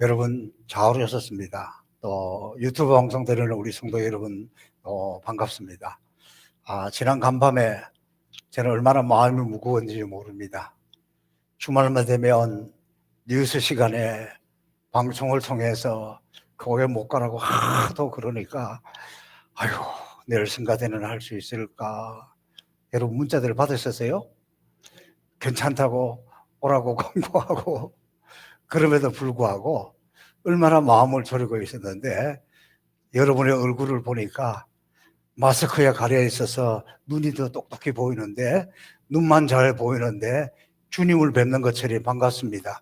여러분 잘 오셨습니다. 또 유튜브 방송 들으는 우리 성도 여러분 반갑습니다. 지난 간밤에 저는 얼마나 마음이 무거웠는지 모릅니다. 주말만 되면 뉴스 시간에 방송을 통해서 교회 못 가라고 하도 그러니까 아유 내일 성가대는 할 수 있을까. 여러분 문자들 받으셨어요? 괜찮다고 오라고 공고하고 그럼에도 불구하고 얼마나 마음을 졸이고 있었는데 여러분의 얼굴을 보니까 마스크에 가려 있어서 눈이 더 똑똑히 보이는데 눈만 잘 보이는데 주님을 뵙는 것처럼 반갑습니다.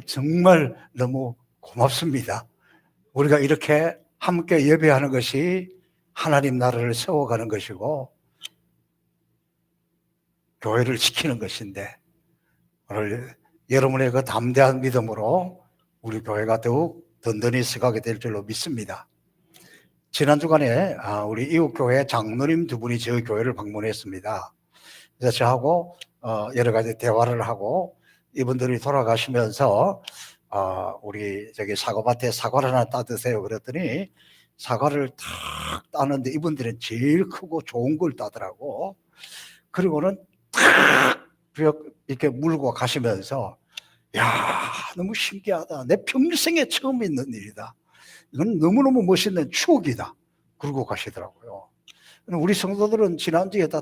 정말 너무 고맙습니다. 우리가 이렇게 함께 예배하는 것이 하나님 나라를 세워가는 것이고 교회를 지키는 것인데 오늘 여러분의 그 담대한 믿음으로 우리 교회가 더욱 든든히 서가게 될 줄로 믿습니다. 지난 주간에 우리 이웃교회 장로님 두 분이 저희 교회를 방문했습니다. 그래서 저하고 여러 가지 대화를 하고 이분들이 돌아가시면서 우리 저기 사과밭에 사과를 하나 따드세요 그랬더니 사과를 탁 따는데 이분들은 제일 크고 좋은 걸 따더라고. 그리고는 탁 이렇게 물고 가시면서 야 너무 신기하다. 내 평생에 처음 있는 일이다. 이건 너무너무 멋있는 추억이다. 그러고 가시더라고요. 우리 성도들은 지난주에 다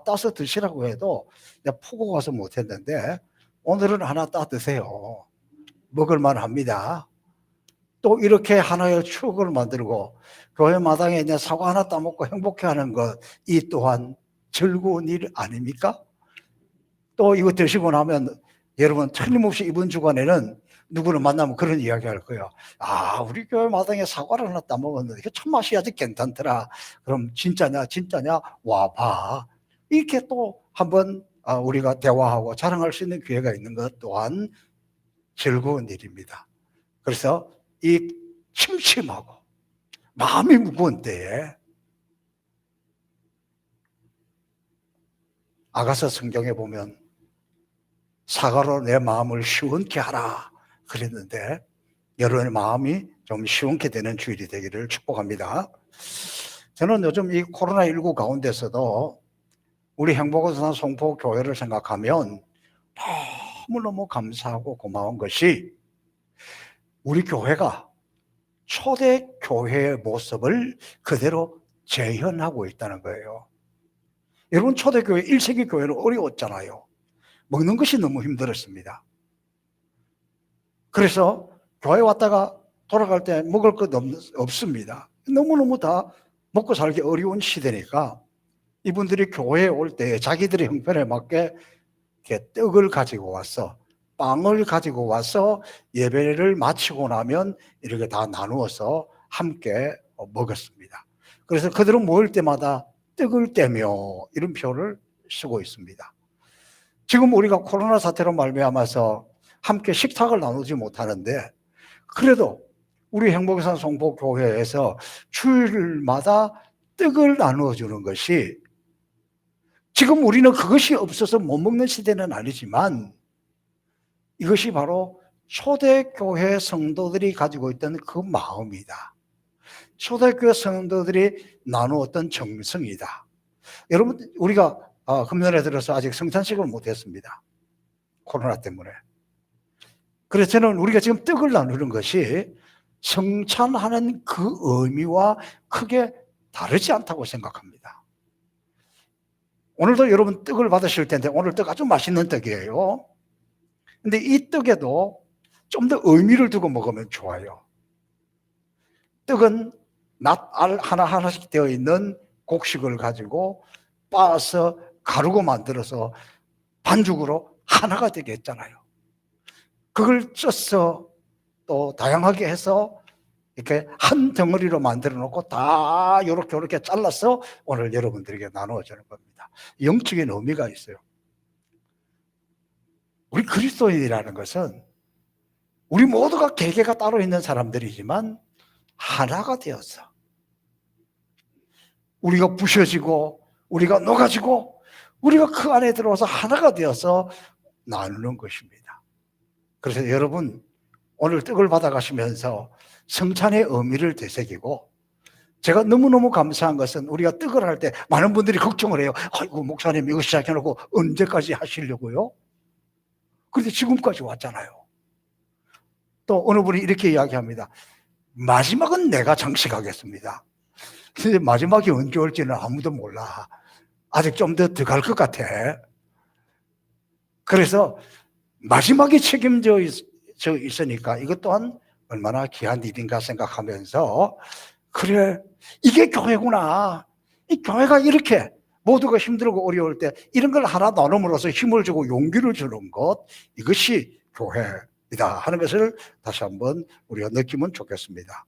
따서 드시라고 해도 내가 포고 가서 못했는데 오늘은 하나 따 드세요. 먹을만 합니다. 또 이렇게 하나의 추억을 만들고 교회 마당에 이제 사과 하나 따먹고 행복해하는 것, 이 또한 즐거운 일 아닙니까? 또 이거 드시고 나면 여러분 틀림없이 이번 주간에는 누구를 만나면 그런 이야기 할 거예요. 우리 교회 마당에 사과를 하나 따먹었는데 이게 참 맛이 아주 괜찮더라. 그럼 진짜냐 와봐. 이렇게 또 한번 우리가 대화하고 자랑할 수 있는 기회가 있는 것 또한 즐거운 일입니다. 그래서 이 침침하고 마음이 무거운 때에 아가서 성경에 보면 사과로 내 마음을 시원케 하라 그랬는데 여러분의 마음이 좀 시원케 되는 주일이 되기를 축복합니다. 저는 요즘 이 코로나19 가운데서도 우리 행복원산 송포교회를 생각하면 너무너무 감사하고 고마운 것이 우리 교회가 초대교회의 모습을 그대로 재현하고 있다는 거예요. 여러분 초대교회 1세기 교회는 어려웠잖아요. 먹는 것이 너무 힘들었습니다. 그래서 교회 왔다가 돌아갈 때 먹을 것 없습니다. 너무너무 다 먹고 살기 어려운 시대니까 이분들이 교회에 올 때 자기들의 형편에 맞게 이렇게 떡을 가지고 와서 빵을 가지고 와서 예배를 마치고 나면 이렇게 다 나누어서 함께 먹었습니다. 그래서 그들은 모일 때마다 떡을 떼며 이런 표현을 쓰고 있습니다. 지금 우리가 코로나 사태로 말미암아서 함께 식탁을 나누지 못하는데 그래도 우리 행복산 송포교회에서 주일마다 떡을 나누어주는 것이 지금 우리는 그것이 없어서 못 먹는 시대는 아니지만 이것이 바로 초대교회 성도들이 가지고 있던 그 마음이다. 초대교회 성도들이 나누었던 정성이다. 여러분 우리가 금년에 들어서 아직 성찬식을 못했습니다. 코로나 때문에. 그래서 저는 우리가 지금 떡을 나누는 것이 성찬하는 그 의미와 크게 다르지 않다고 생각합니다. 오늘도 여러분 떡을 받으실 텐데 오늘 떡 아주 맛있는 떡이에요. 근데 이 떡에도 좀 더 의미를 두고 먹으면 좋아요. 떡은 낫알 하나하나씩 되어 있는 곡식을 가지고 빻아서 가루고 만들어서 반죽으로 하나가 되게 했잖아요. 그걸 쪄서 또 다양하게 해서 이렇게 한 덩어리로 만들어 놓고 다 요렇게 잘라서 오늘 여러분들에게 나누어 주는 겁니다. 영적인 의미가 있어요. 우리 그리스도인이라는 것은 우리 모두가 개개가 따로 있는 사람들이지만 하나가 되어서 우리가 부셔지고 우리가 녹아지고 우리가 그 안에 들어와서 하나가 되어서 나누는 것입니다. 그래서 여러분 오늘 떡을 받아가시면서 성찬의 의미를 되새기고, 제가 너무너무 감사한 것은 우리가 떡을 할 때 많은 분들이 걱정을 해요. 아이고, 목사님 이거 시작해놓고 언제까지 하시려고요? 그런데 지금까지 왔잖아요. 또 어느 분이 이렇게 이야기합니다. 마지막은 내가 장식하겠습니다. 근데 마지막이 언제 올지는 아무도 몰라. 아직 좀 더 갈 것 같아. 그래서 마지막이 책임져 있으니까 이것 또한 얼마나 귀한 일인가 생각하면서, 그래, 이게 교회구나. 이 교회가 이렇게 모두가 힘들고 어려울 때 이런 걸 하나 나눔으로써 힘을 주고 용기를 주는 것, 이것이 교회이다 하는 것을 다시 한번 우리가 느끼면 좋겠습니다.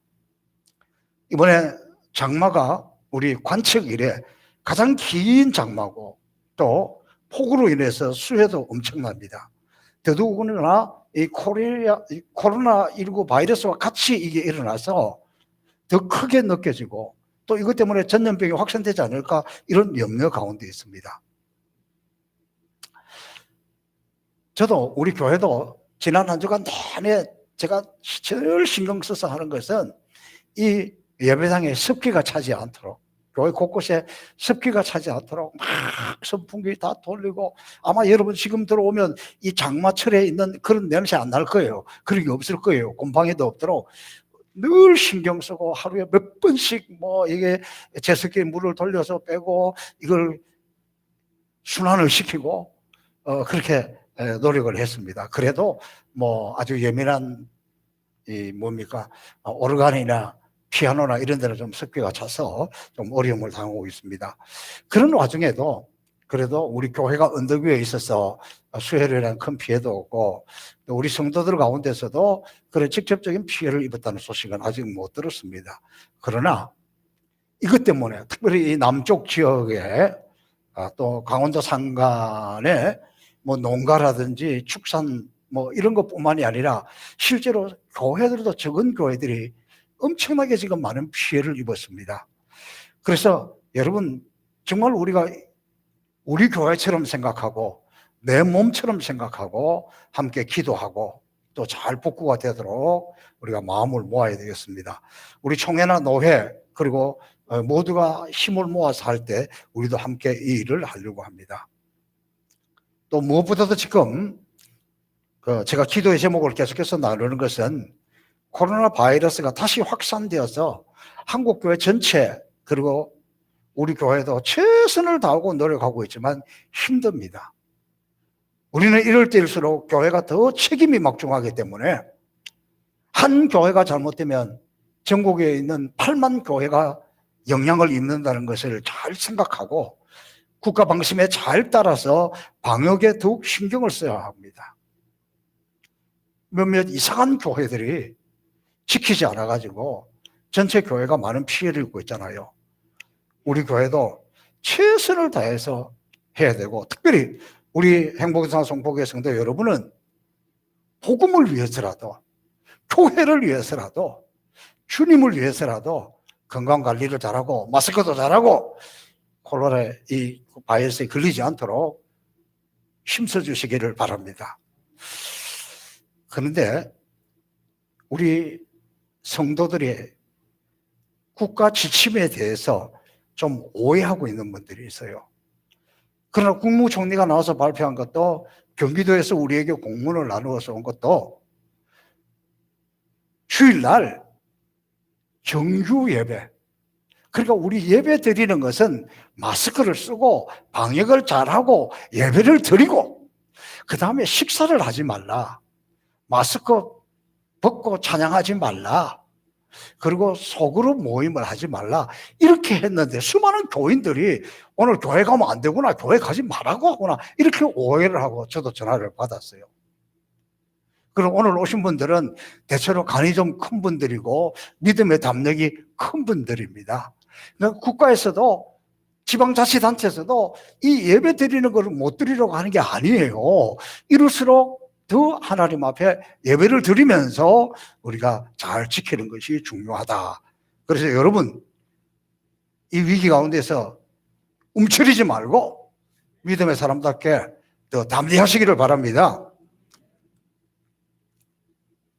이번에 장마가 우리 관측 이래 가장 긴 장마고, 또 폭우로 인해서 수해도 엄청납니다. 더더군다나 이 코로나19 바이러스와 같이 이게 일어나서 더 크게 느껴지고, 또 이것 때문에 전염병이 확산되지 않을까 이런 염려 가운데 있습니다. 저도 우리 교회도 지난 한 주간 내내 제가 제일 신경 써서 하는 것은 이 예배당에 습기가 차지 않도록, 교회 곳곳에 습기가 차지 않도록 막 선풍기 다 돌리고, 아마 여러분 지금 들어오면 이 장마철에 있는 그런 냄새 안 날 거예요. 그런 게 없을 거예요. 곰팡이도 없도록 늘 신경 쓰고, 하루에 몇 번씩 이게 제습기 물을 돌려서 빼고 이걸 순환을 시키고 그렇게 노력을 했습니다. 그래도 아주 예민한 오르간이나 피아노나 이런 데는 좀 습기가 차서 좀 어려움을 당하고 있습니다. 그런 와중에도 그래도 우리 교회가 언덕 위에 있어서 수해로 인한 큰 피해도 없고, 또 우리 성도들 가운데서도 그런 직접적인 피해를 입었다는 소식은 아직 못 들었습니다. 그러나 이것 때문에 특별히 이 남쪽 지역에 또 강원도 산간에 농가라든지 축산 이런 것뿐만이 아니라 실제로 교회들도, 적은 교회들이 엄청나게 지금 많은 피해를 입었습니다. 그래서 여러분, 정말 우리가 우리 교회처럼 생각하고 내 몸처럼 생각하고 함께 기도하고 또 잘 복구가 되도록 우리가 마음을 모아야 되겠습니다. 우리 총회나 노회 그리고 모두가 힘을 모아서 할 때 우리도 함께 이 일을 하려고 합니다. 또 무엇보다도 지금 제가 기도의 제목을 계속해서 나누는 것은 코로나 바이러스가 다시 확산되어서 한국교회 전체 그리고 우리 교회도 최선을 다하고 노력하고 있지만 힘듭니다. 우리는 이럴 때일수록 교회가 더 책임이 막중하기 때문에 한 교회가 잘못되면 전국에 있는 8만 교회가 영향을 입는다는 것을 잘 생각하고 국가 방침에 잘 따라서 방역에 더욱 신경을 써야 합니다. 몇몇 이상한 교회들이 지키지 않아가지고 전체 교회가 많은 피해를 입고 있잖아요. 우리 교회도 최선을 다해서 해야 되고, 특별히 우리 행복상 성폭의 성도 여러분은 복음을 위해서라도, 교회를 위해서라도, 주님을 위해서라도 건강관리를 잘하고 마스크도 잘하고 코로나 이 바이러스에 걸리지 않도록 힘써 주시기를 바랍니다. 그런데 우리 성도들이 국가 지침에 대해서 좀 오해하고 있는 분들이 있어요. 그러나 국무총리가 나와서 발표한 것도, 경기도에서 우리에게 공문을 나누어서 온 것도 주일날 정규 예배, 그러니까 우리 예배 드리는 것은 마스크를 쓰고 방역을 잘하고 예배를 드리고 그 다음에 식사를 하지 말라, 마스크 벗고 찬양하지 말라, 그리고 소그룹 모임을 하지 말라, 이렇게 했는데 수많은 교인들이 오늘 교회 가면 안 되구나, 교회 가지 말라고 하구나, 이렇게 오해를 하고 저도 전화를 받았어요. 그럼 오늘 오신 분들은 대체로 간이 좀 큰 분들이고 믿음의 담력이 큰 분들입니다. 그러니까 국가에서도 지방자치단체에서도 이 예배 드리는 것을 못 드리려고 하는 게 아니에요. 이럴수록 더 하나님 앞에 예배를 드리면서 우리가 잘 지키는 것이 중요하다. 그래서 여러분, 이 위기 가운데서 움츠리지 말고 믿음의 사람답게 더 담대하시기를 바랍니다.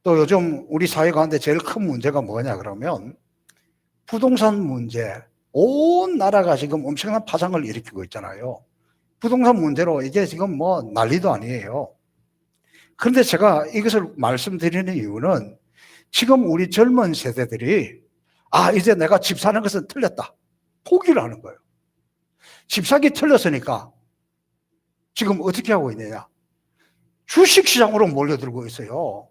또 요즘 우리 사회 가운데 제일 큰 문제가 뭐냐 그러면 부동산 문제. 온 나라가 지금 엄청난 파장을 일으키고 있잖아요. 부동산 문제로 이게 지금 뭐 난리도 아니에요. 그런데 제가 이것을 말씀드리는 이유는 지금 우리 젊은 세대들이 이제 내가 집 사는 것은 틀렸다. 포기를 하는 거예요. 집 사기 틀렸으니까 지금 어떻게 하고 있느냐. 주식시장으로 몰려들고 있어요.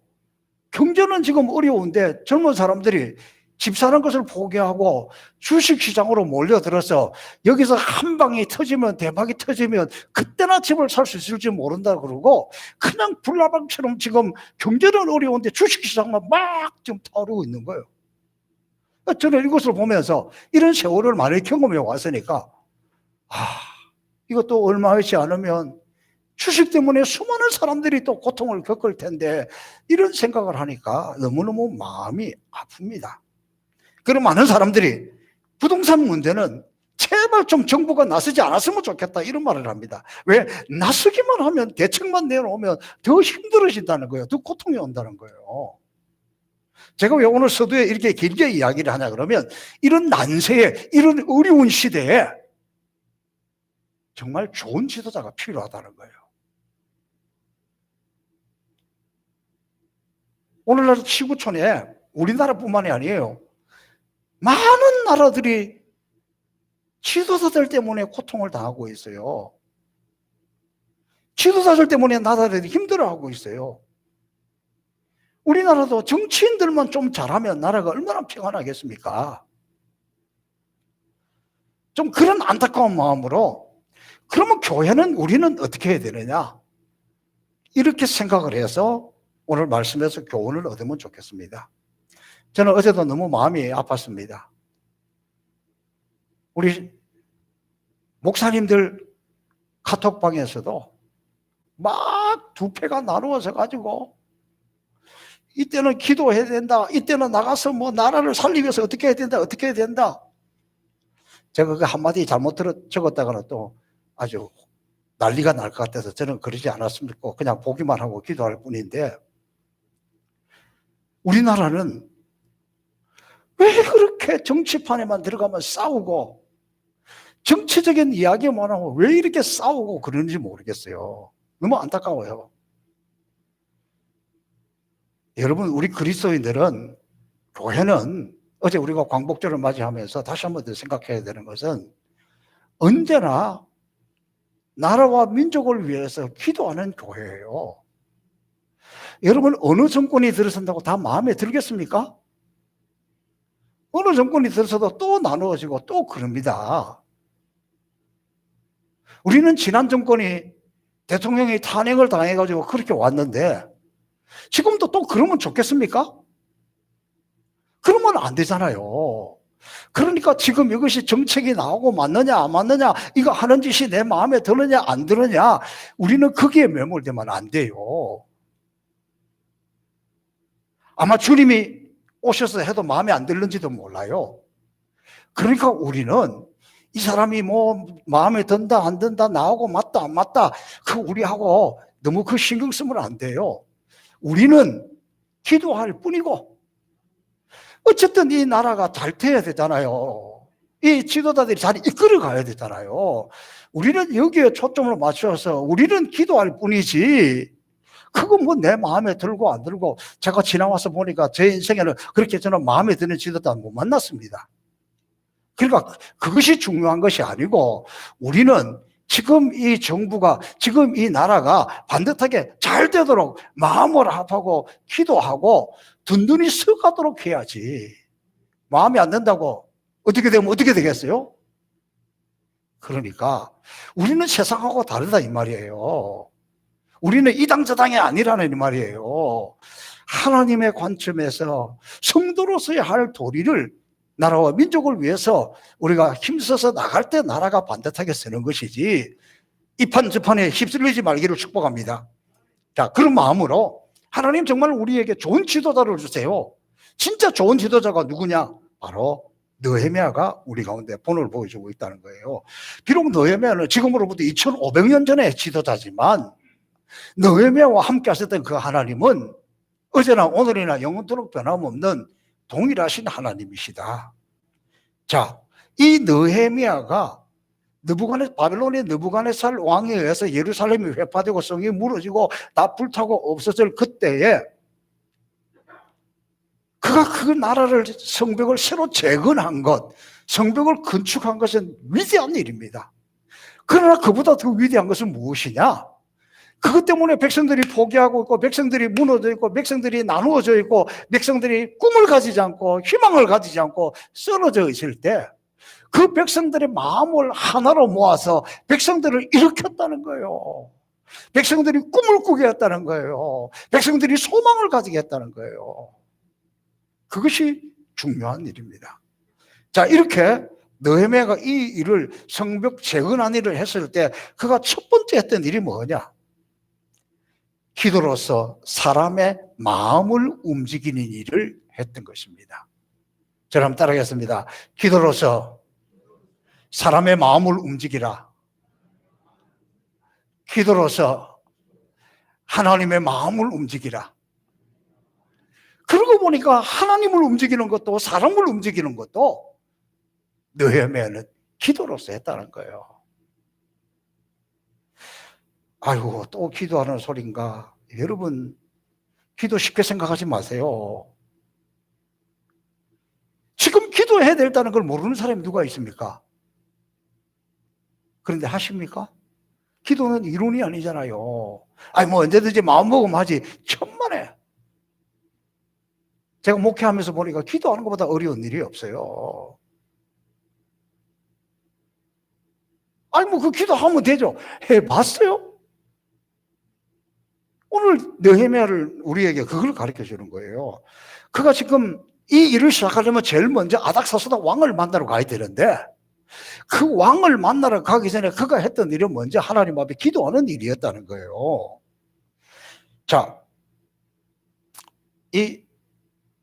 경제는 지금 어려운데 젊은 사람들이 집 사는 것을 포기하고 주식시장으로 몰려들어서 여기서 한 방이 터지면, 대박이 터지면 그때나 집을 살 수 있을지 모른다 그러고 그냥 불나방처럼 지금 경제는 어려운데 주식시장만 막 지금 타오르고 있는 거예요. 저는 이것을 보면서 이런 세월을 많이 경험해 왔으니까 이것도 얼마 있지 않으면 주식 때문에 수많은 사람들이 또 고통을 겪을 텐데 이런 생각을 하니까 너무너무 마음이 아픕니다. 그런 많은 사람들이 부동산 문제는 제발 좀 정부가 나서지 않았으면 좋겠다 이런 말을 합니다. 왜? 나서기만 하면 대책만 내놓으면 더 힘들어진다는 거예요. 더 고통이 온다는 거예요. 제가 왜 오늘 서두에 이렇게 길게 이야기를 하냐 그러면 이런 난세에 이런 어려운 시대에 정말 좋은 지도자가 필요하다는 거예요. 오늘날 지구촌에 우리나라뿐만이 아니에요. 많은 나라들이 지도자들 때문에 고통을 당하고 있어요. 지도자들 때문에 나라들이 힘들어하고 있어요. 우리나라도 정치인들만 좀 잘하면 나라가 얼마나 평안하겠습니까? 좀 그런 안타까운 마음으로 그러면 교회는 우리는 어떻게 해야 되느냐? 이렇게 생각을 해서 오늘 말씀에서 교훈을 얻으면 좋겠습니다. 저는 어제도 너무 마음이 아팠습니다. 우리 목사님들 카톡방에서도 막 두 패가 나누어서 가지고 이때는 기도해야 된다. 이때는 나가서 뭐 나라를 살리기 위해서 어떻게 해야 된다. 어떻게 해야 된다. 제가 그 한마디 잘못 적었다가는 또 아주 난리가 날 것 같아서 저는 그러지 않았습니다. 그냥 보기만 하고 기도할 뿐인데 우리나라는 왜 그렇게 정치판에만 들어가면 싸우고 정치적인 이야기만 하고 왜 이렇게 싸우고 그러는지 모르겠어요. 너무 안타까워요. 여러분, 우리 그리스도인들은 교회는 어제 우리가 광복절을 맞이하면서 다시 한번 더 생각해야 되는 것은 언제나 나라와 민족을 위해서 기도하는 교회예요. 여러분, 어느 정권이 들어선다고 다 마음에 들겠습니까? 어느 정권이 들어서도 또 나누어지고 또 그럽니다. 우리는 지난 정권이 대통령이 탄핵을 당해가지고 그렇게 왔는데 지금도 또 그러면 좋겠습니까? 그러면 안 되잖아요. 그러니까 지금 이것이 정책이 나오고 맞느냐 안 맞느냐 이거 하는 짓이 내 마음에 드느냐 안 드느냐 우리는 거기에 매몰되면 안 돼요. 아마 주님이 오셔서 해도 마음에 안 들는지도 몰라요. 그러니까 우리는 이 사람이 뭐 마음에 든다 안 든다 나오고 맞다 안 맞다 그 우리하고 너무 그 신경 쓰면 안 돼요. 우리는 기도할 뿐이고 어쨌든 이 나라가 잘 돼야 되잖아요. 이 지도자들이 잘 이끌어 가야 되잖아요. 우리는 여기에 초점을 맞춰서 우리는 기도할 뿐이지 그거 뭐 내 마음에 들고 안 들고 제가 지나와서 보니까 제 인생에는 그렇게 저는 마음에 드는 지도자는 못 만났습니다. 그러니까 그것이 중요한 것이 아니고 우리는 지금 이 정부가 지금 이 나라가 반듯하게 잘 되도록 마음을 합하고 기도하고 든든히 서가도록 해야지. 마음에 안 든다고 어떻게 되면 어떻게 되겠어요? 그러니까 우리는 세상하고 다르다 이 말이에요. 우리는 이 당 저 당이 아니라는 이 말이에요. 하나님의 관점에서 성도로서의 할 도리를 나라와 민족을 위해서 우리가 힘써서 나갈 때 나라가 반듯하게 서는 것이지 이 판 저 판에 휩쓸리지 말기를 축복합니다. 자, 그런 마음으로 하나님 정말 우리에게 좋은 지도자를 주세요. 진짜 좋은 지도자가 누구냐? 바로 느헤미야가 우리 가운데 본을 보여주고 있다는 거예요. 비록 느헤미야는 지금으로부터 2500년 전의 지도자지만 느헤미야와 함께 하셨던 그 하나님은 어제나 오늘이나 영원토록 변함없는 동일하신 하나님이시다. 자, 이 느헤미야가 바빌론의 느부갓네살 왕에 의해서 예루살렘이 회파되고 성이 무너지고 다 불타고 없어질 그때에 그가 그 나라를, 성벽을 새로 재건한 것, 성벽을 건축한 것은 위대한 일입니다. 그러나 그보다 더 위대한 것은 무엇이냐? 그것 때문에 백성들이 포기하고 있고, 백성들이 무너져 있고, 백성들이 나누어져 있고, 백성들이 꿈을 가지지 않고 희망을 가지지 않고 쓰러져 있을 때 그 백성들의 마음을 하나로 모아서 백성들을 일으켰다는 거예요. 백성들이 꿈을 꾸게 했다는 거예요. 백성들이 소망을 가지게 했다는 거예요. 그것이 중요한 일입니다. 자, 이렇게 느헤미야가 이 일을, 성벽 재건한 일을 했을 때 그가 첫 번째 했던 일이 뭐냐? 기도로서 사람의 마음을 움직이는 일을 했던 것입니다. 저를 한번 따라하겠습니다. 기도로서 사람의 마음을 움직이라. 기도로서 하나님의 마음을 움직이라. 그러고 보니까 하나님을 움직이는 것도 사람을 움직이는 것도 느헤미야는 기도로서 했다는 거예요. 아이고, 또 기도하는 소린가. 여러분, 기도 쉽게 생각하지 마세요. 지금 기도해야 된다는 걸 모르는 사람이 누가 있습니까? 그런데 하십니까? 기도는 이론이 아니잖아요. 아니, 뭐 언제든지 마음먹으면 하지. 천만에. 제가 목회하면서 보니까 기도하는 것보다 어려운 일이 없어요. 아니, 뭐 그 기도하면 되죠. 해봤어요? 오늘 느헤미야를 우리에게 그걸 가르쳐 주는 거예요. 그가 지금 이 일을 시작하려면 제일 먼저 아닥사스다 왕을 만나러 가야 되는데, 그 왕을 만나러 가기 전에 그가 했던 일은 먼저 하나님 앞에 기도하는 일이었다는 거예요. 자, 이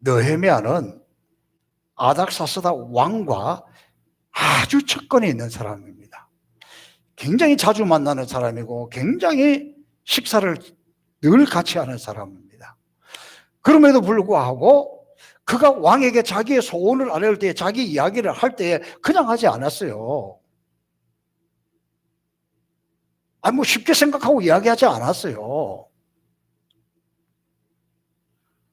느헤미야는 아닥사스다 왕과 아주 척근에 있는 사람입니다. 굉장히 자주 만나는 사람이고 굉장히 식사를 늘 같이 하는 사람입니다. 그럼에도 불구하고 그가 왕에게 자기의 소원을 아뢰을 때, 자기 이야기를 할 때에 그냥 하지 않았어요. 아니, 뭐 쉽게 생각하고 이야기하지 않았어요.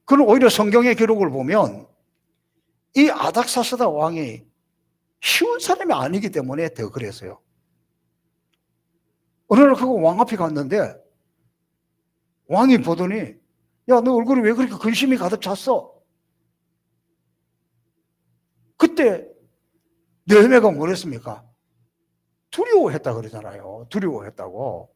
그는 오히려 성경의 기록을 보면 이 아닥사스다 왕이 쉬운 사람이 아니기 때문에 더 그랬어요. 어느 날 그가 왕 앞에 갔는데 왕이 보더니, 야, 너 얼굴이 왜 그렇게 근심이 가득 찼어? 그때 느헤미야가 뭐랬습니까? 두려워했다 그러잖아요. 두려워했다고.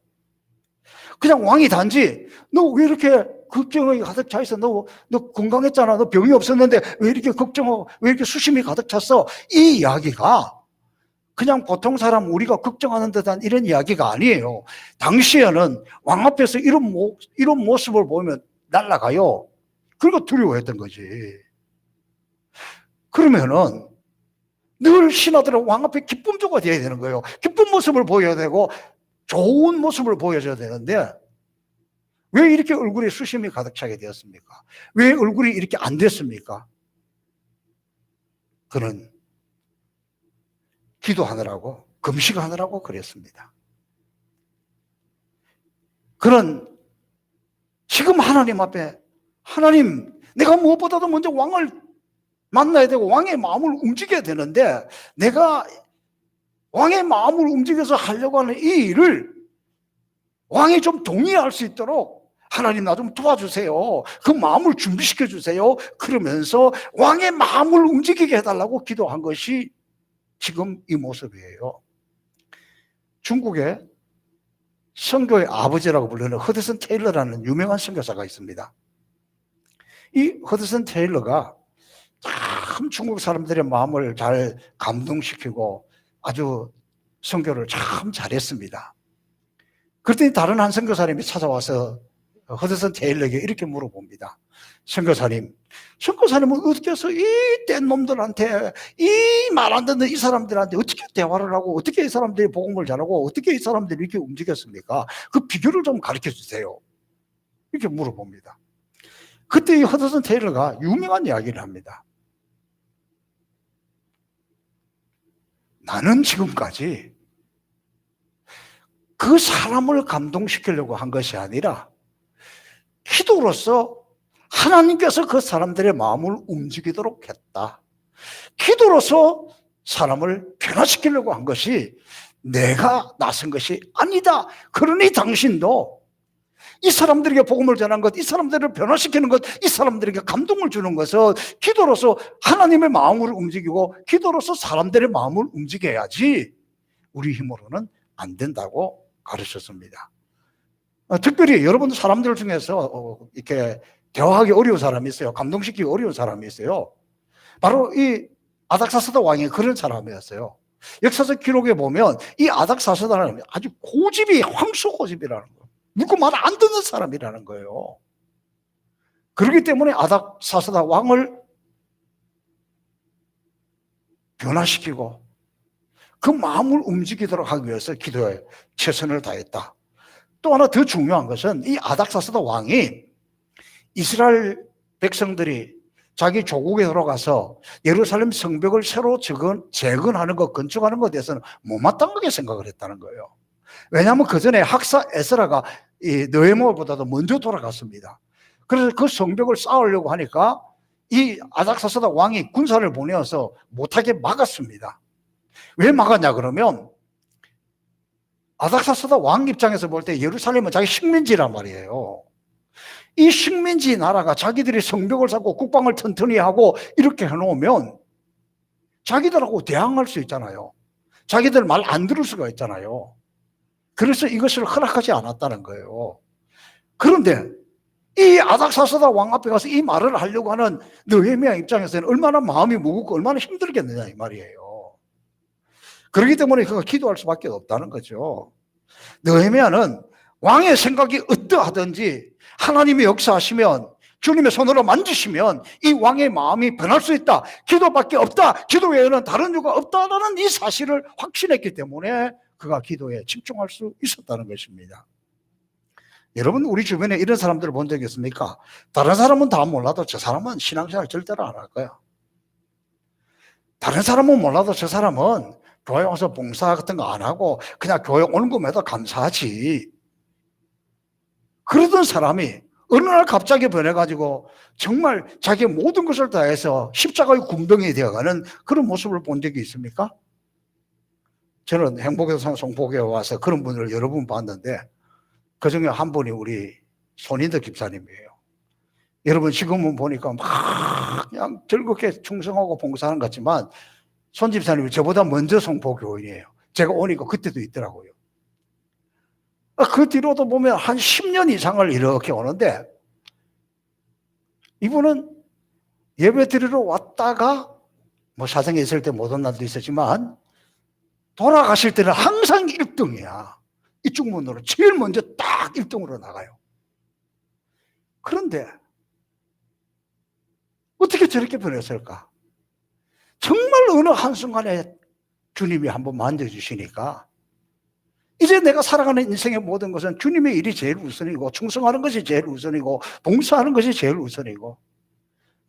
그냥 왕이 단지, 너 왜 이렇게 걱정이 가득 차 있어? 너 건강했잖아. 너 병이 없었는데 왜 이렇게 걱정하고 왜 이렇게 수심이 가득 찼어? 이 이야기가 그냥 보통 사람 우리가 걱정하는 듯한 이런 이야기가 아니에요. 당시에는 왕 앞에서 이런 모습을 보면 날아가요. 그러니까 두려워했던 거지. 그러면은 늘 신하들은 왕 앞에 기쁨조가 되어야 되는 거예요. 기쁜 모습을 보여야 되고 좋은 모습을 보여줘야 되는데 왜 이렇게 얼굴에 수심이 가득 차게 되었습니까? 왜 얼굴이 이렇게 안 됐습니까? 그는 기도하느라고, 금식하느라고 그랬습니다. 그는 지금 하나님 앞에, 하나님, 내가 무엇보다도 먼저 왕을 만나야 되고 왕의 마음을 움직여야 되는데 내가 왕의 마음을 움직여서 하려고 하는 이 일을 왕이 좀 동의할 수 있도록 하나님 나 좀 도와주세요. 그 마음을 준비시켜 주세요. 그러면서 왕의 마음을 움직이게 해달라고 기도한 것이 지금 이 모습이에요. 중국에 선교의 아버지라고 불리는 허드슨 테일러라는 유명한 선교사가 있습니다. 이 허드슨 테일러가 참 중국 사람들의 마음을 잘 감동시키고 아주 선교를 참 잘했습니다. 그랬더니 다른 한 선교사님이 찾아와서 허드슨 테일러에게 이렇게 물어봅니다. 선교사님은 어떻게 해서 이 뗀 놈들한테, 이 말 안 듣는 이 사람들한테 어떻게 대화를 하고 어떻게 이 사람들이 복음을 전하고 어떻게 이 사람들이 이렇게 움직였습니까? 그 비결을 좀 가르쳐 주세요. 이렇게 물어봅니다. 그때 이 허드슨 테일러가 유명한 이야기를 합니다. 나는 지금까지 그 사람을 감동시키려고 한 것이 아니라 기도로서 하나님께서 그 사람들의 마음을 움직이도록 했다. 기도로서 사람을 변화시키려고 한 것이 내가 나선 것이 아니다. 그러니 당신도 이 사람들에게 복음을 전한 것, 이 사람들을 변화시키는 것, 이 사람들에게 감동을 주는 것은 기도로서 하나님의 마음을 움직이고 기도로서 사람들의 마음을 움직여야지 우리 힘으로는 안 된다고 가르쳤습니다. 특별히 여러분 사람들 중에서 이렇게 대화하기 어려운 사람이 있어요. 감동시키기 어려운 사람이 있어요. 바로 이 아닥사스다 왕이 그런 사람이었어요. 역사적 기록에 보면 이 아닥사스다는 아주 고집이 황소 고집이라는 거예요. 누구 말 안 듣는 사람이라는 거예요. 그렇기 때문에 아닥사스다 왕을 변화시키고 그 마음을 움직이도록 하기 위해서 기도에 최선을 다했다. 또 하나 더 중요한 것은 이 아닥사스다 왕이 이스라엘 백성들이 자기 조국에 돌아가서 예루살렘 성벽을 새로 재건하는 것, 건축하는 것에 대해서는 못마땅하게 생각을 했다는 거예요. 왜냐하면 그 전에 학사 에스라가 이 느헤미야보다도 먼저 돌아갔습니다. 그래서 그 성벽을 쌓으려고 하니까 이 아닥사스다 왕이 군사를 보내어서 못하게 막았습니다. 왜 막았냐 그러면 아닥사스다 왕 입장에서 볼 때 예루살렘은 자기 식민지란 말이에요. 이 식민지 나라가 자기들이 성벽을 쌓고 국방을 튼튼히 하고 이렇게 해놓으면 자기들하고 대항할 수 있잖아요. 자기들 말 안 들을 수가 있잖아요. 그래서 이것을 허락하지 않았다는 거예요. 그런데 이 아닥사스다 왕 앞에 가서 이 말을 하려고 하는 느헤미야 입장에서는 얼마나 마음이 무겁고 얼마나 힘들겠느냐 이 말이에요. 그렇기 때문에 그가 기도할 수밖에 없다는 거죠. 느헤미야는 왕의 생각이 어떠하든지 하나님이 역사하시면 주님의 손으로 만지시면 이 왕의 마음이 변할 수 있다. 기도밖에 없다. 기도 외에는 다른 이유가 없다라는 이 사실을 확신했기 때문에 그가 기도에 집중할 수 있었다는 것입니다. 여러분 우리 주변에 이런 사람들을 본 적이 있습니까? 다른 사람은 다 몰라도 저 사람은 신앙생활 절대로 안 할 거야. 다른 사람은 몰라도 저 사람은 교회 와서 봉사 같은 거 안 하고 그냥 교회 오는 것마다 감사하지. 그러던 사람이 어느 날 갑자기 변해가지고 정말 자기의 모든 것을 다해서 십자가의 군병이 되어가는 그런 모습을 본 적이 있습니까? 저는 행복의 송포교에 와서 그런 분을 여러 분 봤는데 그 중에 한 분이 우리 손인덕 집사님이에요. 여러분 지금은 보니까 막 그냥 즐겁게 충성하고 봉사하는 것 같지만 손 집사님이 저보다 먼저 송포교인이에요. 제가 오니까 그때도 있더라고요. 그 뒤로도 보면 한 10년 이상을 이렇게 오는데 이분은 예배 드리러 왔다가 뭐 사정에 있을 때 못 온 날도 있었지만 돌아가실 때는 항상 1등이야. 이쪽 문으로 제일 먼저 딱 1등으로 나가요. 그런데 어떻게 저렇게 변했을까? 정말 어느 한순간에 주님이 한번 만져주시니까 이제 내가 살아가는 인생의 모든 것은 주님의 일이 제일 우선이고 충성하는 것이 제일 우선이고 봉사하는 것이 제일 우선이고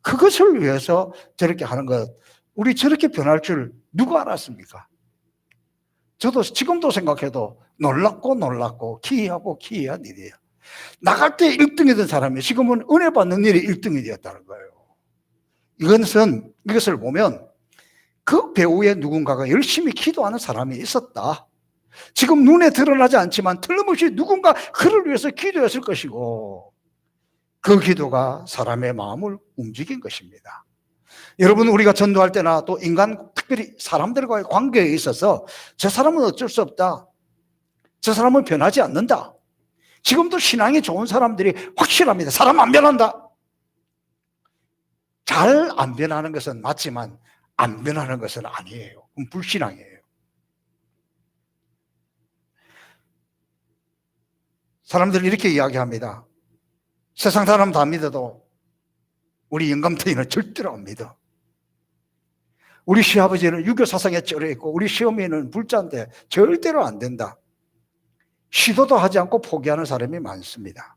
그것을 위해서 저렇게 하는 것, 우리 저렇게 변할 줄 누가 알았습니까? 저도 지금도 생각해도 놀랍고 기이한 일이에요. 나갈 때 1등이던 사람이 지금은 은혜 받는 일이 1등이 되었다는 거예요. 이것을 보면 그 배후에 누군가가 열심히 기도하는 사람이 있었다. 지금 눈에 드러나지 않지만 틀림없이 누군가 그를 위해서 기도했을 것이고 그 기도가 사람의 마음을 움직인 것입니다. 여러분 우리가 전도할 때나 또 인간 특별히 사람들과의 관계에 있어서 저 사람은 어쩔 수 없다. 저 사람은 변하지 않는다. 지금도 신앙이 좋은 사람들이 확실합니다. 사람 안 변한다. 잘 안 변하는 것은 맞지만 안 변하는 것은 아니에요. 그건 불신앙이에요. 사람들은 이렇게 이야기합니다. 세상 사람 다 믿어도 우리 영감탱이는 절대로 안 믿어. 우리 시아버지는 유교 사상에 쩔어 있고 우리 시어머니는 불자인데 절대로 안 된다. 시도도 하지 않고 포기하는 사람이 많습니다.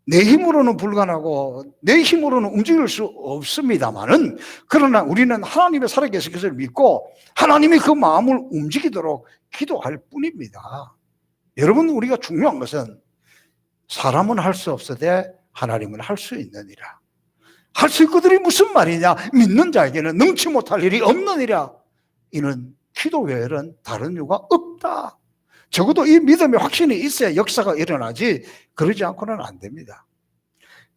내 힘으로는 불가능하고 내 힘으로는 움직일 수 없습니다만은, 그러나 우리는 하나님의 살아계신 것을 믿고 하나님이 그 마음을 움직이도록 기도할 뿐입니다. 여러분, 우리가 중요한 것은 사람은 할 수 없으되 하나님은 할 수 있느니라. 할 수 있거들이 무슨 말이냐? 믿는 자에게는 능치 못할 일이 없느니라. 이는 기도 외에는 다른 이유가 없다. 적어도 이 믿음의 확신이 있어야 역사가 일어나지, 그러지 않고는 안 됩니다.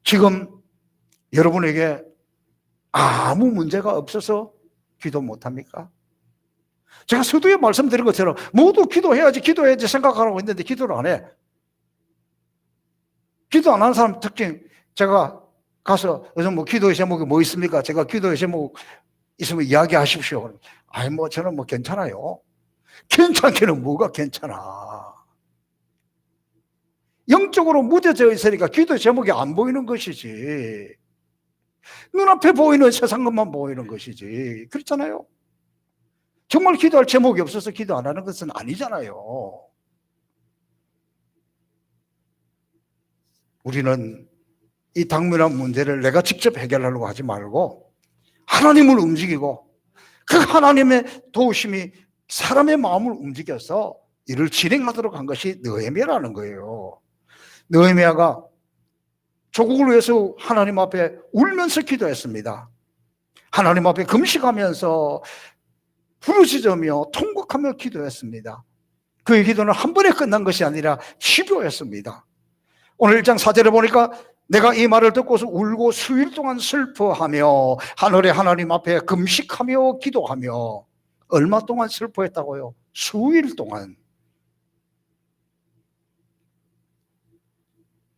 지금 여러분에게 아무 문제가 없어서 기도 못합니까? 제가 서두에 말씀드린 것처럼 모두 기도해야지 생각하라고 했는데 기도를 안 해. 기도 안 하는 사람 특징, 제가 가서 요즘 뭐 기도의 제목이 뭐 있습니까? 제가 기도의 제목 있으면 이야기하십시오. 아니 뭐 저는 뭐 괜찮아요. 괜찮기는 뭐가 괜찮아. 영적으로 무뎌져 있으니까 기도의 제목이 안 보이는 것이지. 눈앞에 보이는 세상 것만 보이는 것이지. 그렇잖아요. 정말 기도할 제목이 없어서 기도 안 하는 것은 아니잖아요. 우리는 이 당면한 문제를 내가 직접 해결하려고 하지 말고 하나님을 움직이고 그 하나님의 도우심이 사람의 마음을 움직여서 이를 진행하도록 한 것이 느헤미야라는 거예요. 느헤미야가 조국을 위해서 하나님 앞에 울면서 기도했습니다. 하나님 앞에 금식하면서 부르짖으며 통곡하며 기도했습니다. 그의 기도는 한 번에 끝난 것이 아니라 집요했습니다. 오늘 1장 4절에 보니까 내가 이 말을 듣고서 울고 수일 동안 슬퍼하며 하늘의 하나님 앞에 금식하며 기도하며. 얼마 동안 슬퍼했다고요? 수일 동안.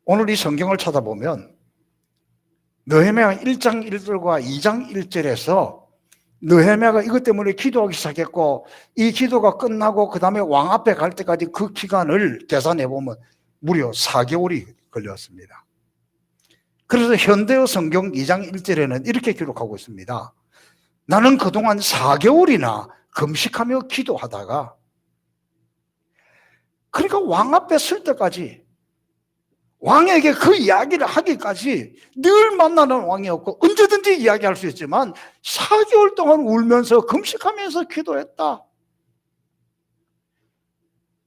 오늘 이 성경을 찾아보면 느헤미야 1장 1절과 2장 1절에서 느헤미야가 이것 때문에 기도하기 시작했고, 이 기도가 끝나고 그 다음에 왕 앞에 갈 때까지 그 기간을 계산해 보면 무려 4개월이 걸렸습니다. 그래서 현대어 성경 2장 1절에는 이렇게 기록하고 있습니다. 나는 그동안 4개월이나 금식하며 기도하다가, 그러니까 왕 앞에 설 때까지, 왕에게 그 이야기를 하기까지 늘 만나는 왕이었고 언제든지 이야기할 수 있지만 4개월 동안 울면서 금식하면서 기도했다.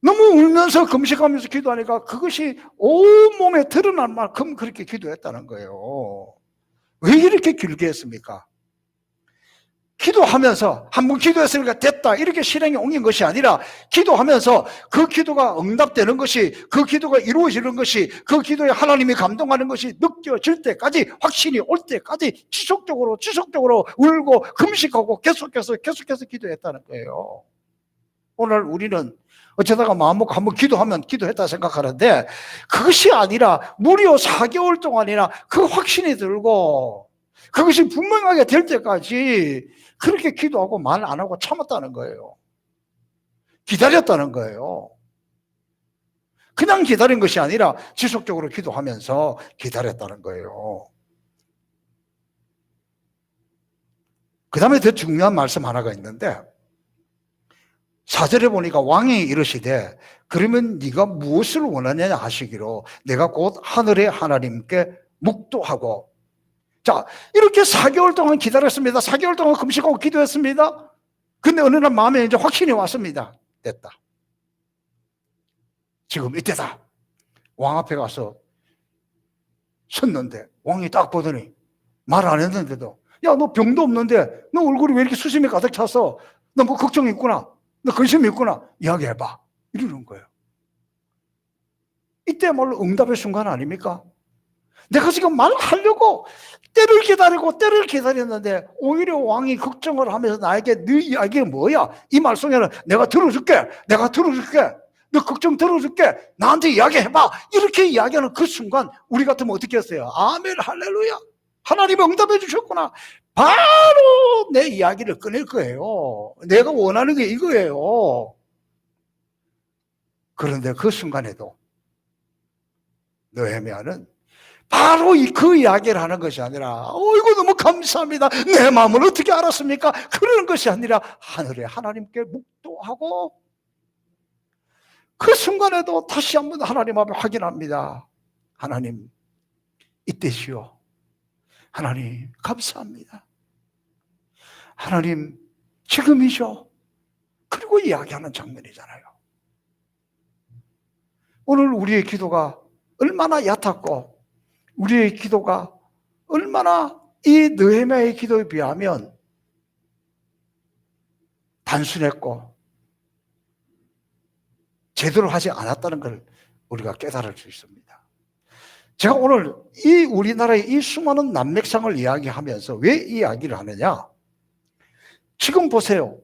너무 울면서 금식하면서 기도하니까 그것이 온몸에 드러날 만큼 그렇게 기도했다는 거예요. 왜 이렇게 길게 했습니까? 기도하면서 한번 기도했으니까 됐다 이렇게 실행에 옮긴 것이 아니라, 기도하면서 그 기도가 응답되는 것이, 그 기도가 이루어지는 것이, 그 기도에 하나님이 감동하는 것이 느껴질 때까지, 확신이 올 때까지 지속적으로 울고 금식하고 계속해서 기도했다는 거예요. 오늘 우리는 어쩌다가 마음 먹고 한번 기도하면 기도했다 생각하는데, 그것이 아니라 무려 4개월 동안이나 그 확신이 들고 그것이 분명하게 될 때까지 그렇게 기도하고 말 안 하고 참았다는 거예요. 기다렸다는 거예요. 그냥 기다린 것이 아니라 지속적으로 기도하면서 기다렸다는 거예요. 그 다음에 더 중요한 말씀 하나가 있는데, 4절에 보니까 왕이 이르시되 그러면 네가 무엇을 원하느냐 하시기로 내가 곧 하늘의 하나님께 묵도하고. 자, 이렇게 4개월 동안 기다렸습니다. 4개월 동안 금식하고 기도했습니다. 근데 어느 날 마음에 이제 확신이 왔습니다. 됐다. 지금 이때다. 왕 앞에 가서 섰는데 왕이 딱 보더니 말 안 했는데도, 야, 너 병도 없는데 너 얼굴이 왜 이렇게 수심이 가득 찼어? 너 뭐 걱정이 있구나. 너 근심이 있구나. 이야기해봐. 이러는 거예요. 이때야말로 응답의 순간 아닙니까? 내가 지금 말하려고 때를 기다렸는데 오히려 왕이 걱정을 하면서 나에게 네 이야기가 뭐야? 이 말 속에는 내가 들어줄게. 너 걱정 들어줄게. 나한테 이야기해봐. 이렇게 이야기하는 그 순간 우리 같으면 어떻게 했어요? 아멘, 할렐루야. 하나님이 응답해 주셨구나. 바로 내 이야기를 꺼낼 거예요. 내가 원하는 게 이거예요. 그런데 그 순간에도 느헤미야는 바로 그 이야기를 하는 것이 아니라, 이거 너무 감사합니다. 내 마음을 어떻게 알았습니까? 그러는 것이 아니라 하늘의 하나님께 묵도하고, 그 순간에도 다시 한번 하나님 앞에 확인합니다. 하나님, 이때시요. 하나님 감사합니다. 하나님 지금이죠. 그리고 이야기하는 장면이잖아요. 오늘 우리의 기도가 얼마나 얕았고 우리의 기도가 얼마나 이 느헤미야의 기도에 비하면 단순했고 제대로 하지 않았다는 걸 우리가 깨달을 수 있습니다. 제가 오늘 이 우리나라의 이 수많은 난맥상을 이야기하면서 왜 이야기를 하느냐? 지금 보세요.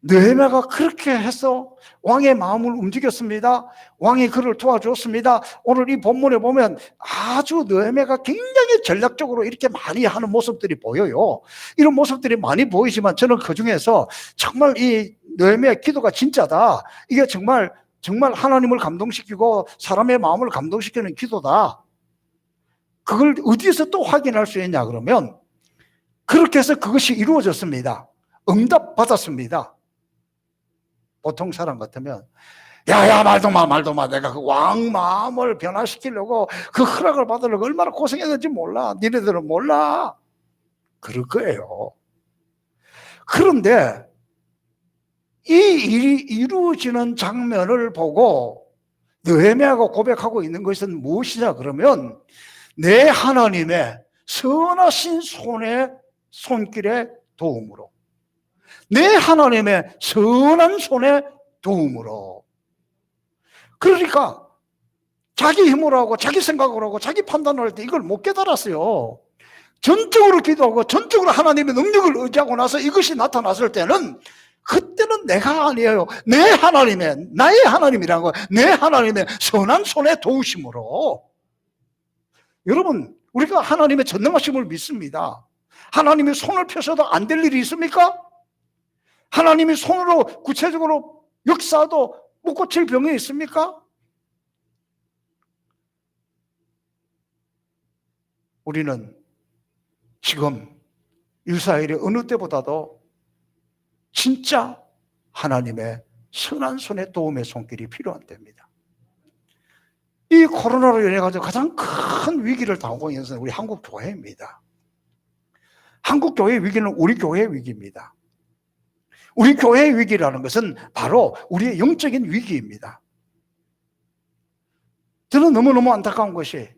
느헤미야가 그렇게 해서 왕의 마음을 움직였습니다. 왕이 그를 도와줬습니다. 오늘 이 본문에 보면 아주 느헤미야가 굉장히 전략적으로 이렇게 많이 하는 모습들이 보여요. 이런 모습들이 많이 보이지만 저는 그중에서 정말 이 느헤미야의 기도가 진짜다. 이게 정말 하나님을 감동시키고 사람의 마음을 감동시키는 기도다. 그걸 어디에서 또 확인할 수 있냐 그러면 그렇게 해서 그것이 이루어졌습니다. 응답받았습니다. 보통 사람 같으면 야야 말도 마 내가 그 왕 마음을 변화시키려고 그 허락을 받으려고 얼마나 고생했는지 몰라. 니네들은 몰라. 그럴 거예요. 그런데 이 일이 이루어지는 장면을 보고 느헤미야가 고백하고 있는 것은 무엇이냐 그러면 내 하나님의 선하신 손길의 도움으로, 내 하나님의 선한 손의 도움으로. 그러니까 자기 힘으로 하고 자기 생각으로 하고 자기 판단을 할 때 이걸 못 깨달았어요. 전적으로 기도하고 전적으로 하나님의 능력을 의지하고 나서 이것이 나타났을 때는 그때는 내가 아니에요. 내 하나님의, 나의 하나님이라는 거예요. 내 하나님의 선한 손에 도우심으로. 여러분, 우리가 하나님의 전능하심을 믿습니다. 하나님이 손을 펴서도 안 될 일이 있습니까? 하나님이 손으로 구체적으로 역사도 못 고칠 병이 있습니까? 우리는 지금 이스라엘의 어느 때보다도 진짜 하나님의 선한 손의 도움의 손길이 필요한 때입니다. 이 코로나로 인해 가지고 가장 큰 위기를 당하고 있는 것은 우리 한국 교회입니다. 한국 교회의 위기는 우리 교회의 위기입니다. 우리 교회의 위기라는 것은 바로 우리의 영적인 위기입니다. 저는 너무너무 안타까운 것이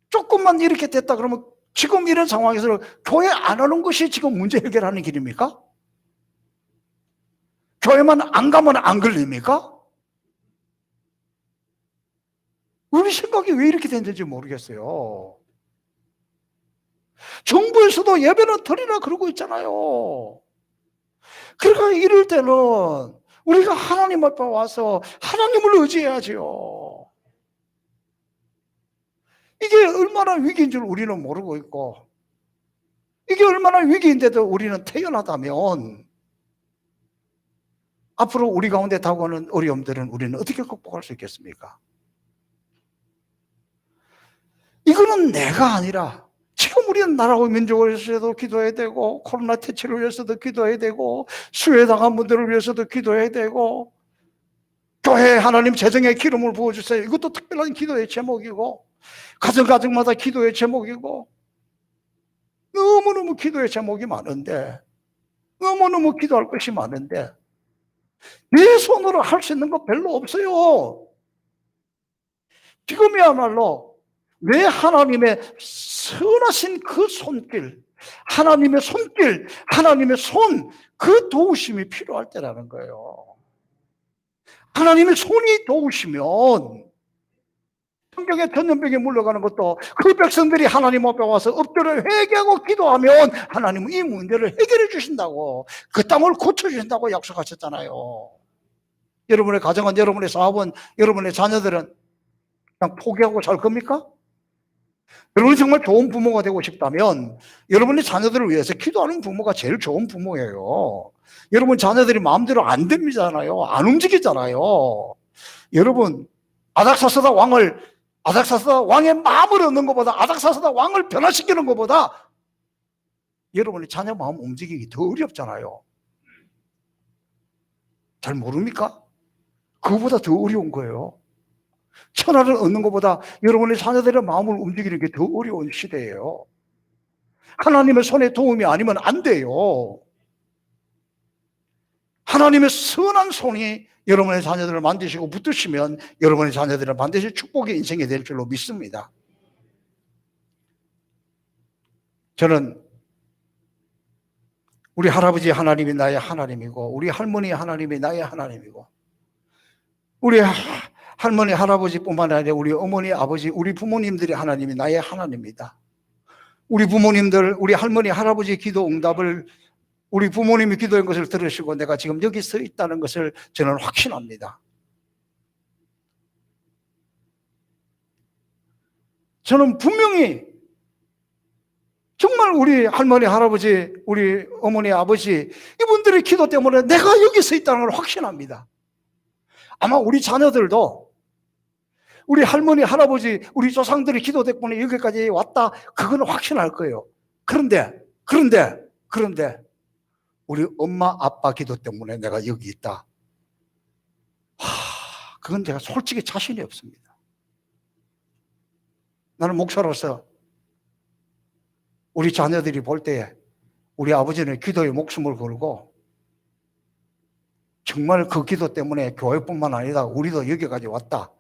조금만 이렇게 됐다 그러면 지금 이런 상황에서 교회 안 오는 것이 지금 문제 해결하는 길입니까? 교회만 안 가면 안 걸립니까? 우리 생각이 왜 이렇게 됐는지 모르겠어요. 정부에서도 예배는 드리라 그러고 있잖아요. 그러니까 이럴 때는 우리가 하나님 앞에 와서 하나님을 의지해야죠. 이게 얼마나 위기인 줄 우리는 모르고 있고, 이게 얼마나 위기인데도 우리는 태연하다면 앞으로 우리 가운데 다가오는 어려움들은 우리는 어떻게 극복할 수 있겠습니까? 이거는 내가 아니라 지금 우리는 나라와 민족을 위해서도 기도해야 되고, 코로나 퇴치를 위해서도 기도해야 되고, 수혜당한 분들을 위해서도 기도해야 되고, 교회에 하나님 재정의 기름을 부어주세요. 이것도 특별한 기도의 제목이고, 가정마다 기도의 제목이고, 너무너무 기도의 제목이 많은데, 너무너무 기도할 것이 많은데 내 손으로 할 수 있는 거 별로 없어요. 지금이야말로 내 하나님의 선하신 그 손길, 하나님의 손길, 하나님의 손, 그 도우심이 필요할 때라는 거예요. 하나님의 손이 도우시면 성경에 전염병에 물러가는 것도 그 백성들이 하나님 앞에 와서 엎드려 회개하고 기도하면 하나님은 이 문제를 해결해 주신다고, 그 땅을 고쳐주신다고 약속하셨잖아요. 여러분의 가정은, 여러분의 사업은, 여러분의 자녀들은 그냥 포기하고 살 겁니까? 여러분이 정말 좋은 부모가 되고 싶다면 여러분의 자녀들을 위해서 기도하는 부모가 제일 좋은 부모예요. 여러분 자녀들이 마음대로 안 됩니다잖아요. 안 움직이잖아요. 여러분 아닥사스다 왕의 마음을 얻는 것보다, 아닥사스다 왕을 변화시키는 것보다 여러분의 자녀 마음 움직이기 더 어렵잖아요. 잘 모릅니까? 그거보다 더 어려운 거예요. 천하를 얻는 것보다 여러분의 자녀들의 마음을 움직이는 게 더 어려운 시대예요. 하나님의 손에 도움이 아니면 안 돼요. 하나님의 선한 손이 여러분의 자녀들을 만드시고 붙드시면 여러분의 자녀들은 반드시 축복의 인생이 될 줄로 믿습니다. 저는 우리 할아버지 하나님이 나의 하나님이고, 우리 할머니 하나님이 나의 하나님이고, 우리 할머니 할아버지뿐만 아니라 우리 어머니 아버지 우리 부모님들이 하나님이 나의 하나님입니다. 우리 부모님들, 우리 할머니 할아버지 기도 응답을 우리 부모님이 기도한 것을 들으시고 내가 지금 여기 서 있다는 것을 저는 확신합니다. 저는 분명히 정말 우리 할머니 할아버지 우리 어머니 아버지 이분들의 기도 때문에 내가 여기 서 있다는 걸 확신합니다. 아마 우리 자녀들도 우리 할머니 할아버지 우리 조상들의 기도 덕분에 여기까지 왔다, 그거는 확신할 거예요. 그런데 우리 엄마 아빠 기도 때문에 내가 여기 있다, 그건 제가 솔직히 자신이 없습니다. 나는 목사로서 우리 자녀들이 볼 때에 우리 아버지는 기도에 목숨을 걸고 정말 그 기도 때문에 교회뿐만 아니라 우리도 여기까지 왔다,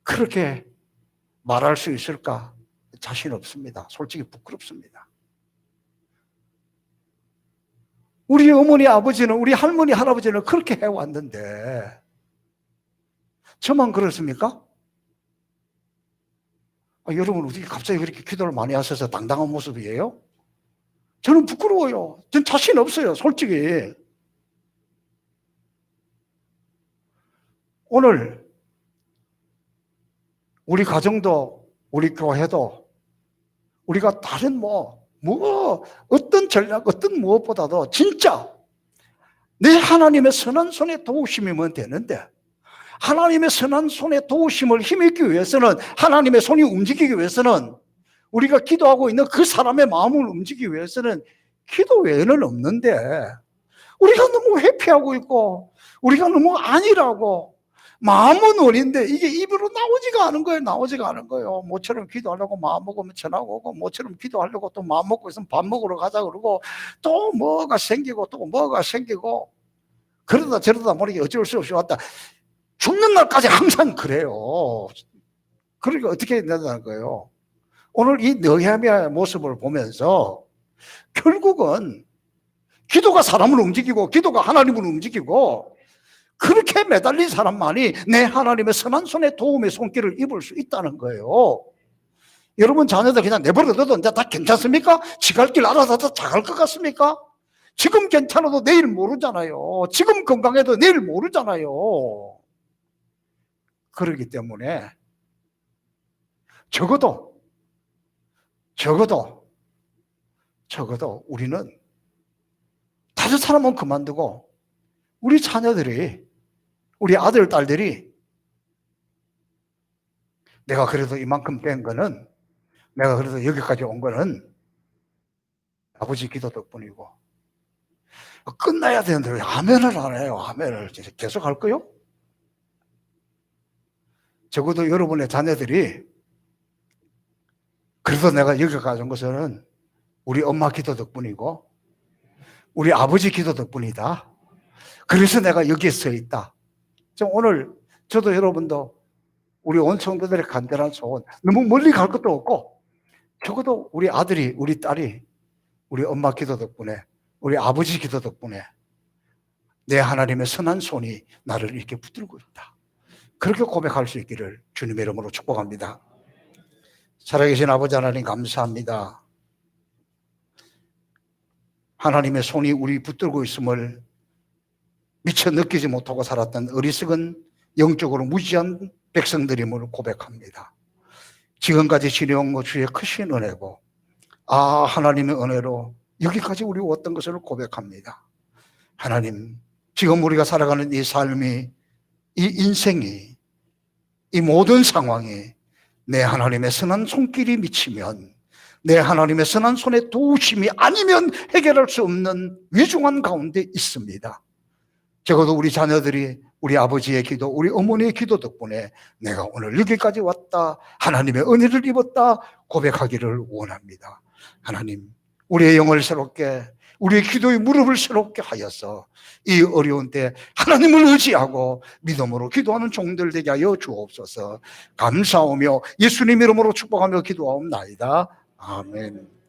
그렇게 말할 수 있을까? 자신 없습니다. 솔직히 부끄럽습니다. 우리 어머니 아버지는, 우리 할머니 할아버지는 그렇게 해왔는데 저만 그렇습니까? 여러분 어떻게 갑자기 그렇게 기도를 많이 하셔서 당당한 모습이에요? 저는 부끄러워요. 전 자신 없어요, 솔직히. 오늘 우리 가정도 우리 교회도 우리가 다른 어떤 전략, 어떤 무엇보다도 진짜 내 하나님의 선한 손에 도우심이면 되는데, 하나님의 선한 손에 도우심을 힘입기 위해서는, 하나님의 손이 움직이기 위해서는, 우리가 기도하고 있는 그 사람의 마음을 움직이기 위해서는 기도 외에는 없는데, 우리가 너무 회피하고 있고 우리가 너무 아니라고 마음은 어린데 이게 입으로 나오지가 않은 거예요. 모처럼 기도하려고 마음 먹으면 전화 오고, 모처럼 기도하려고 또 마음 먹고 있으면 밥 먹으러 가자 그러고, 또 뭐가 생기고 그러다 저러다 모르게 어쩔 수 없이 왔다. 죽는 날까지 항상 그래요. 그러니까 어떻게 해야 된다는 거예요. 오늘 이 느헤미야의 모습을 보면서 결국은 기도가 사람을 움직이고 기도가 하나님을 움직이고, 그렇게 매달린 사람만이 내 하나님의 선한 손에 도움의 손길을 입을 수 있다는 거예요. 여러분 자녀들 그냥 내버려둬도 이제 다 괜찮습니까? 지갈 길 알아서 다 잘할 것 같습니까? 지금 괜찮아도 내일 모르잖아요. 지금 건강해도 내일 모르잖아요. 그렇기 때문에 적어도 우리는 다른 사람은 그만두고 우리 자녀들이, 우리 아들, 딸들이 내가 그래도 이만큼 된 거는, 내가 그래도 여기까지 온 거는 아버지 기도 덕분이고, 끝나야 되는데 왜 아멘을 안 해요? 아멘을 계속 할 거요? 적어도 여러분의 자녀들이 그래도 내가 여기까지 온 것은 우리 엄마 기도 덕분이고 우리 아버지 기도 덕분이다, 그래서 내가 여기에 서 있다. 오늘 저도 여러분도 우리 온 성도들의 간절한 소원, 너무 멀리 갈 것도 없고 적어도 우리 아들이, 우리 딸이 우리 엄마 기도 덕분에, 우리 아버지 기도 덕분에 내 하나님의 선한 손이 나를 이렇게 붙들고 있다, 그렇게 고백할 수 있기를 주님의 이름으로 축복합니다. 살아계신 아버지 하나님 감사합니다. 하나님의 손이 우리 붙들고 있음을 미처 느끼지 못하고 살았던 어리석은 영적으로 무지한 백성들임을 고백합니다. 지금까지 지내온 것 주의 크신 은혜고, 하나님의 은혜로 여기까지 우리 왔던 것을 고백합니다. 하나님, 지금 우리가 살아가는 이 삶이, 이 인생이, 이 모든 상황이 내 하나님의 선한 손길이 미치면, 내 하나님의 선한 손의 도우심이 아니면 해결할 수 없는 위중한 가운데 있습니다. 적어도 우리 자녀들이 우리 아버지의 기도, 우리 어머니의 기도 덕분에 내가 오늘 여기까지 왔다, 하나님의 은혜를 입었다 고백하기를 원합니다. 하나님, 우리의 영을 새롭게, 우리의 기도의 무릎을 새롭게 하여서 이 어려운 때 하나님을 의지하고 믿음으로 기도하는 종들 되게 하여 주옵소서. 감사하며 예수님 이름으로 축복하며 기도하옵나이다. 아멘.